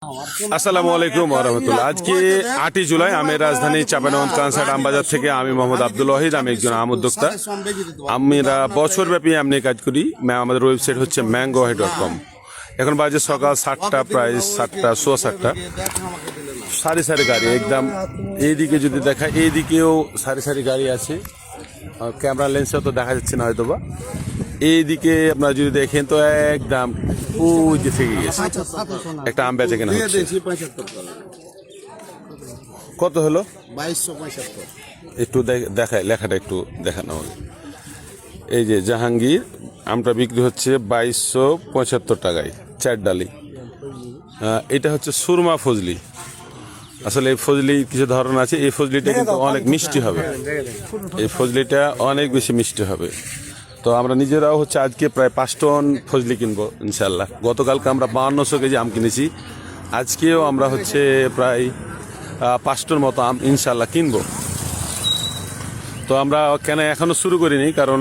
আসসালামু আলাইকুম ওয়া রাহমাতুল্লাহ। আজকে 8 জুলাই আমি রাজধানী চাঁপাইনবাবগঞ্জ কানসাট আমবাজার থেকে আমি মোহাম্মদ আব্দুল ওয়াহিদ, আমি একজন আম উদ্যোক্তা। আমরা বছরব্যাপী আমনি কাজ করি। আমাদের ওয়েবসাইট হচ্ছে mangohay.com। এখন বাজে সকাল 7টা, প্রায় 7টা 7:15। সারি সারি গাড়ি একদম। এইদিকে যদি দেখা, এইদিকেও সারি সারি গাড়ি আছে। ক্যামেরা লেন্সে তো দেখা যাচ্ছে না হয়তো বা। এইদিকে আপনারা যদি দেখেন তো একদম ওই যে থেকে গেছে একটা আম বেচা কেনা হচ্ছে। কত হলো? 2275। একটু দেখায়, লেখাটা একটু দেখানো হবে। এই যে জাহাঙ্গীর আমটা বিক্রি হচ্ছে 2275 টাকায়, 4 ডালি। এটা হচ্ছে সুরমা ফজলি। আসলে এই ফজলি কিছু ধরন আছে। এই ফজলিটা কিন্তু অনেক মিষ্টি হবে, এই ফজলিটা অনেক বেশি মিষ্টি হবে। তো আমরা নিজেরাও হচ্ছে আজকে প্রায় 5 টন ফজলি কিনবো ইনশাল্লাহ। গতকালকে আমরা 5200 কেজি আম কিনেছি, আজকেও আমরা হচ্ছে প্রায় 5 টন মতো আম ইনশাল্লাহ কিনবো। তো আমরা কেন এখনো শুরু করিনি, কারণ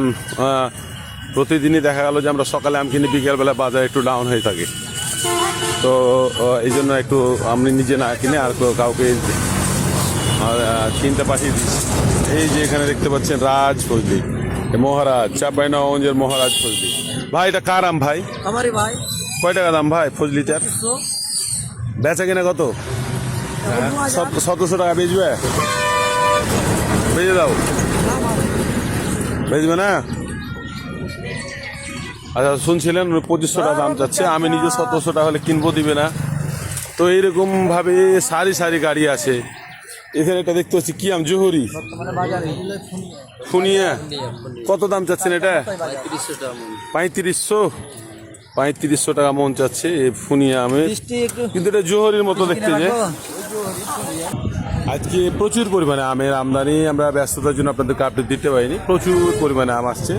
প্রতিদিনই দেখা গেল যে আমরা সকালে আম কিনি, বিকেলবেলা বাজার একটু ডাউন হয়ে থাকে। তো এই জন্য একটু আমি নিজে না কিনে আর কাউকে কিনতে পাঠিয়ে দিই। এই যে এখানে দেখতে পাচ্ছেন রাজ ফজলি, মহারাজ, চাঁপাইনবাবগঞ্জের মহারাজ ফজলি। ভাই এটা কার আম ভাই? আমারই ভাই। কয় টাকা দাম ভাই ফজলিটার? বেচা কিনা কত? 1700 টাকা বেচবে? বেচে দাও। বেচবে না? আচ্ছা, শুনছিলেন 2500 টাকা দাম চাচ্ছে। আমি নিজে 1700 টাকা হলে কিনবো, দিবে না। তো এইরকম ভাবে সারি সারি গাড়ি আছে। এখানে একটা দেখতে পাচ্ছি কি আম, জোহরি, ফুনিয়া। কত দাম চাচ্ছেন এটা? 3500 টাকা মন চাচ্ছে এই ফুনিয়া আমে, কিন্তু এটা জোহরির মতো দেখতে। যে আজকে প্রচুর পরিমাণে আমের আমদানি, আমরা ব্যস্ততার জন্য আপনাদেরকে আপডেট দিতে পারিনি। প্রচুর পরিমাণে আম আসছে।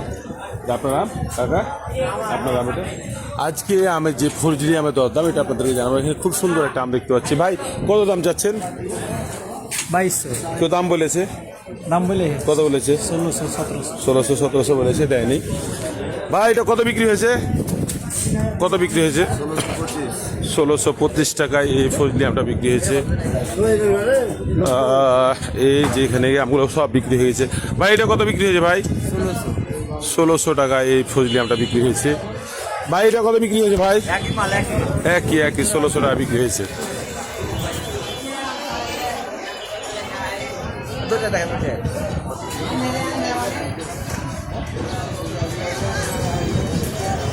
আপনার আম কাকা, আপনার আম এটা। আজকে আমের যে ফজলি আমের দরদাম এটা আপনাদেরকে জানাবো। এখানে খুব সুন্দর একটা আম দেখতে পাচ্ছি। ভাই কত দাম চাচ্ছেন? 2200। কেউ দাম বলেছে? নাম বলে কত বলেছে? 1600 1700 বলেছে, দেয়নি। ভাই এটা কত বিক্রি হয়েছে? কত বিক্রি হয়েছে? 1625 টাকায় এই ফজলি আমটা বিক্রি হয়েছে। এই যে এখানে আমগুলো সব বিক্রি হয়েছে। ভাই এটা কত বিক্রি হয়েছে ভাই? 1600 টাকায় এই ফজলি আমটা বিক্রি হয়েছে। ভাই এটা কত বিক্রি হয়েছে ভাই? একই 1600 টাকা বিক্রি হয়েছে।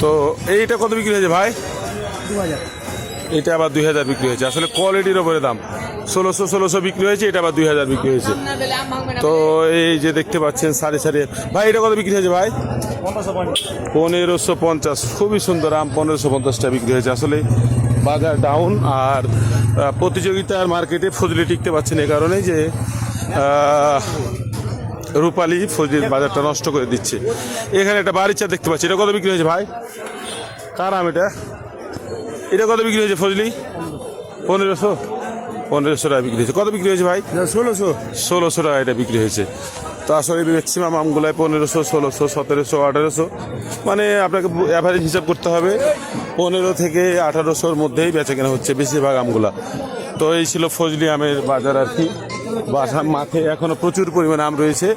তো এইটা কত বিক্রি হয়েছে ভাই? 2000। এটা আবার 2000 বিক্রি হয়েছে। আসলে কোয়ালিটির ওপরে দাম। 1600 বিক্রি হয়েছে, এটা আবার 2000 বিক্রি হয়েছে। তো এই যে দেখতে পাচ্ছেন সারি সারি। ভাই এটা কত বিক্রি হয়েছে ভাই? 1550। খুবই সুন্দর আম, 1550 টাকা বিক্রি হয়েছে। আসলে বাজার ডাউন, আর প্রতিযোগিতার মার্কেটে ফজলি টিকতে পারছেন এই কারণে যে রূপালী ফজলির বাজারটা নষ্ট করে দিচ্ছে। এখানে একটা বাড়ির চা দেখতে পাচ্ছি, এটা কত বিক্রি হয়েছে ভাই? কার আম এটা? এটা কত বিক্রি হয়েছে ফজলি? 1500 টাকা বিক্রি হয়েছে। কত বিক্রি হয়েছে ভাই? 1600 টাকা এটা বিক্রি হয়েছে। তো আসলে ম্যাক্সিমাম আমগুলোয় 1500, 1600, 1700, 1800, মানে আপনাকে অ্যাভারেজ হিসাব করতে হবে। 15 থেকে 1800-র মধ্যেই বেচা কেনা হচ্ছে বেশিরভাগ আমগুলা। তো এই ছিল ফজলি আমের বাজার আর কি। বাসার মাঠে এখনো প্রচুর পরিমাণে আম রয়েছে,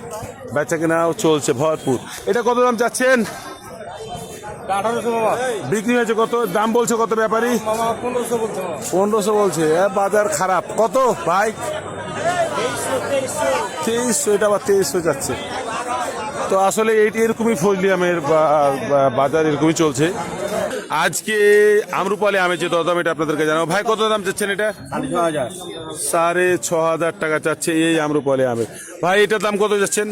বেচা কেনাও চলছে ভরপুর। এটা কত দাম চাচ্ছেন? 1800 বাবা। বিক্রি হয়েছে কত? দাম বলছে কত ব্যাপারী? 1500 বলছে। বাজার খারাপ। কত ভাই? 2300। এটা আবার 2300 যাচ্ছে। তো আসলে এইটি এরকমই ফজলি আমের বাজার এরকমই চলছে। আজকে আমরুপালি আমের যে দরদাম এটা আপনাদেরকে জানাবো। ভাই কত দাম চাচ্ছেন এটা? 6500 টাকা চাচ্ছে এই আমরুপালি আমের। ভাই এটার দাম কত যাচ্ছেন?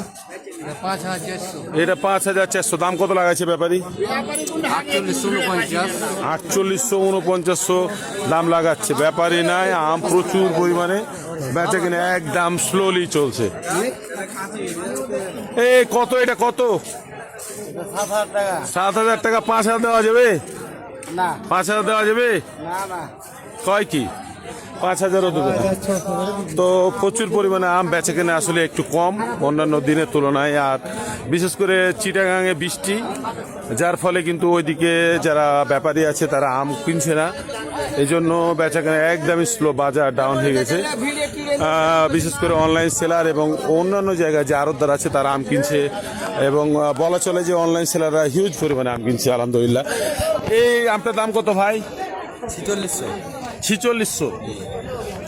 5400। এটা 5400। দাম কত লাগাইছে ব্যাপারী? 4849 দাম লাগাচ্ছে। ব্যাপারী নাই, আম প্রচুর পরিমাণে বেচা কিনা একদম স্লোলি চলছে। এই কত এটা কত? 7000 টাকা। 5000 দেওয়া যাবে? না। 5000 দেওয়া যাবে? না। কয় কি? 5000ও দেবে না। তো প্রচুর পরিমাণে আম বেচা কেনা আসলে একটু কম অন্যান্য দিনের তুলনায়। আর বিশেষ করে চিটাগাঙে বৃষ্টি, যার ফলে কিন্তু ওইদিকে যারা ব্যাপারী আছে তারা আম কিনছে না। এই জন্য বেচাকেনা একদমই স্লো, বাজার ডাউন হয়ে গেছে। বিশেষ করে অনলাইন সেলার এবং অন্যান্য জায়গায় যে আড়তদার আছে তারা আম কিনছে এবং বলা চলে যে অনলাইন সেলাররা হিউজ পরিমাণে আম কিনছে আলহামদুলিল্লাহ। এই আমটার দাম কত ভাই? 4600,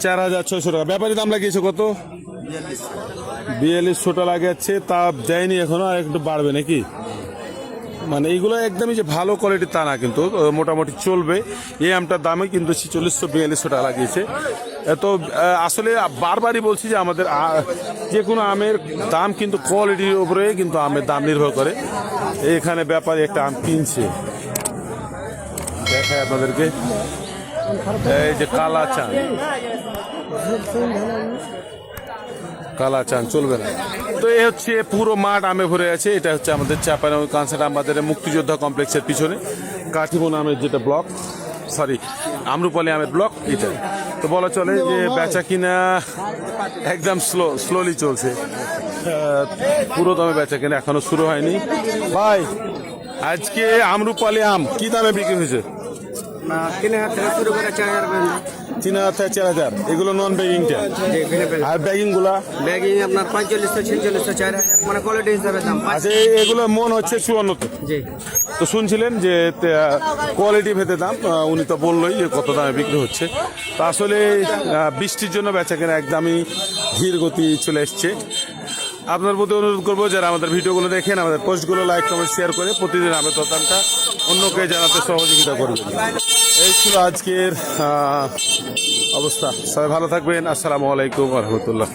4600 টাকা। ব্যাপারী দাম লাগিয়েছে কত? 4200 টাকা লাগিয়েছে, তা দেয়নি এখনো, আর একটু বাড়বে নাকি? মানে এইগুলো একদমই যে ভালো কোয়ালিটির তা না, কিন্তু মোটামুটি চলবে। এই আমটার দামে কিন্তু 4600-4200 টাকা লাগিয়েছে। তো আসলে বারবারই বলছি যে আমাদের যে কোনো আমের দাম কিন্তু কোয়ালিটির উপরে কিন্তু আমের দাম নির্ভর করে। এখানে ব্যাপারী একটা আম কিনছে, দেখায় আপনাদেরকে। এই যে কালা চাঁদ, কালা চাঁদ চলবে না। তো এই হচ্ছে পুরো মাঠ আমে ভরে আছে। এটা হচ্ছে আমাদের চাঁপাইনবাবগঞ্জ কানসাট আমবাজারের মুক্তিযোদ্ধা কমপ্লেক্সের পিছনে কাঠিমন আমের যেটা ব্লক, সরি আমরুপালি আমের ব্লক, এটা। তো বলা চলে যে বেচা কিনা একদম স্লোলি চলছে, পুরো দামে বেচা কিনা এখনো শুরু হয়নি। ভাই আজকে আমরুপালি আম কি দামে বিক্রি হয়েছে? 3000 থেকে শুরু করে 4000 পর্যন্ত। 3000 থেকে 4000। এগুলো নন ব্যাগিংটা, আর ব্যাগিং গুলা ব্যাগিং আপনার 4500, 4600, 4000, মানে কোয়ালিটি হিসাবে দাম। আচ্ছা, এগুলো মন হচ্ছে 54। জি। তো শুনছিলেন যে কোয়ালিটি ভেদে দাম, উনি তো বললোই যে কত দামে বিক্রি হচ্ছে। তো আসলে বৃষ্টির জন্য বেচাকেনা একদমই ধীর গতি চলে এসছে। আপনার প্রতি অনুরোধ করবো যারা আমাদের ভিডিওগুলো দেখেন, আমাদের পোস্টগুলো লাইক কমেন্ট শেয়ার করে প্রতিদিন আমের দরদামটা অন্যকে জানাতে সহযোগিতা করবেন। এই ছিল আজকের অবস্থা। সবাই ভালো থাকবেন। আসসালামু আলাইকুম ওয়া রাহমাতুল্লাহ।